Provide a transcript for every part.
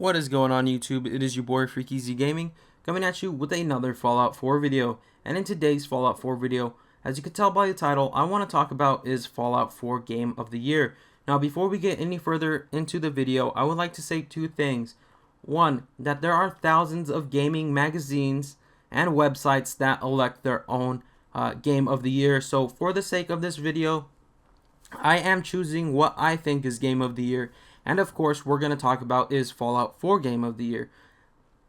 What is going on YouTube? It is your boy Freaky Gaming coming at you with another Fallout 4 video. And in today's Fallout 4 video, as you can tell by the title, I want to talk about is Fallout 4 Game of the Year. Now before we get any further into the video, I would like to say two things. One, that there are thousands of gaming magazines and websites that elect their own Game of the Year. So for the sake of this video, I am choosing what I think is Game of the Year. And of course, we're going to talk about is Fallout 4 Game of the Year.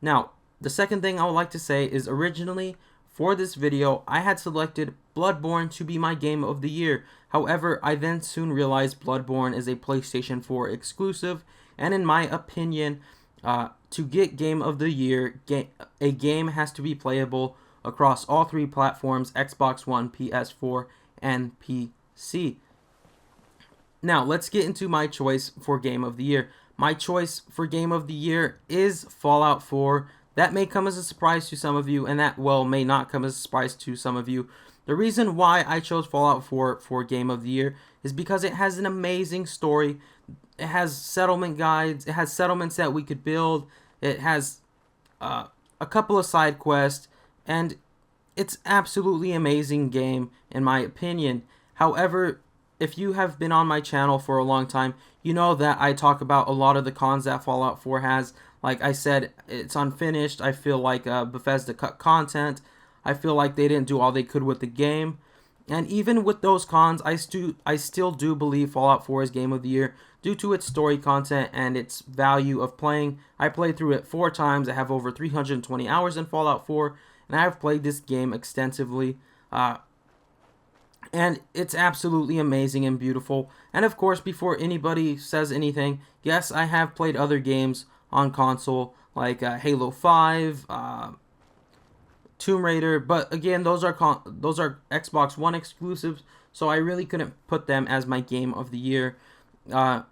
Now, the second thing I would like to say is originally for this video, I had selected Bloodborne to be my Game of the Year. However, I then soon realized Bloodborne is a PlayStation 4 exclusive. And in my opinion, to get Game of the Year, a game has to be playable across all three platforms, Xbox One, PS4, and PC. Now, let's get into my choice for Game of the Year. My choice for Game of the Year is Fallout 4. That may come as a surprise to some of you, and that, well, may not come as a surprise to some of you. The reason why I chose Fallout 4 for Game of the Year is because it has an amazing story. It has settlement guides. It has settlements that we could build. It has a couple of side quests, and it's absolutely amazing game, in my opinion. However, if you have been on my channel for a long time, you know that I talk about a lot of the cons that Fallout 4 has. Like I said, it's unfinished. I feel like Bethesda cut content. I feel like they didn't do all they could with the game. And even with those cons, I still do believe Fallout 4 is Game of the Year due to its story content and its value of playing. I played through it 4 times. I have over 320 hours in Fallout 4, and I have played this game extensively. And it's absolutely amazing and beautiful. And of course, before anybody says anything, yes, I have played other games on console like Halo 5, Tomb Raider, but again, those are Xbox One exclusives, so I really couldn't put them as my Game of the Year. And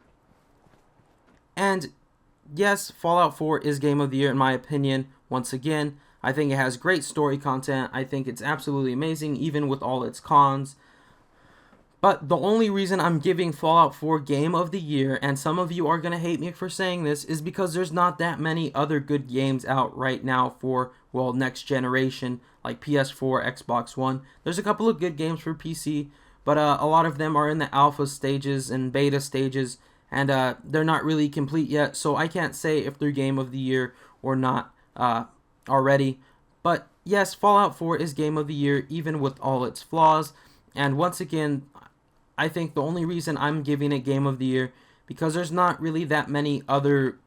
yes, Fallout 4 is Game of the Year in my opinion. Once again, I think it has great story content. I think it's absolutely amazing, even with all its cons. But the only reason I'm giving Fallout 4 Game of the Year, and some of you are going to hate me for saying this, is because there's not that many other good games out right now for, well, next generation, like PS4, Xbox One. There's a couple of good games for PC, but a lot of them are in the alpha stages and beta stages, and they're not really complete yet, so I can't say if they're Game of the Year or not already. But yes, Fallout 4 is Game of the Year, even with all its flaws, and once again, I think the only reason I'm giving it Game of the Year because there's not really that many other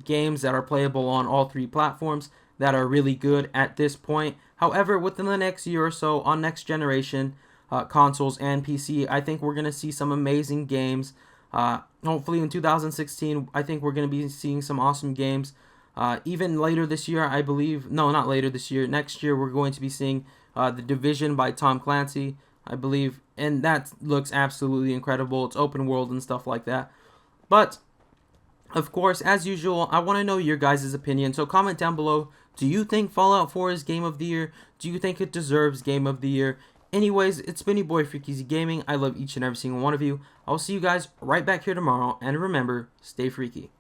games that are playable on all three platforms that are really good at this point. However, within the next year or so on next generation consoles and PC, I think we're going to see some amazing games. Hopefully in 2016, I think we're going to be seeing some awesome games. Even later this year, I believe, no, not later this year, next year we're going to be seeing The Division by Tom Clancy, I believe, and that looks absolutely incredible. It's open world and stuff like that. But, of course, as usual, I want to know your guys' opinion, so comment down below. Do you think Fallout 4 is Game of the Year? Do you think it deserves Game of the Year? Anyways, it's been your boy Freaky Gaming. I love each and every single one of you. I'll see you guys right back here tomorrow, and remember, stay freaky.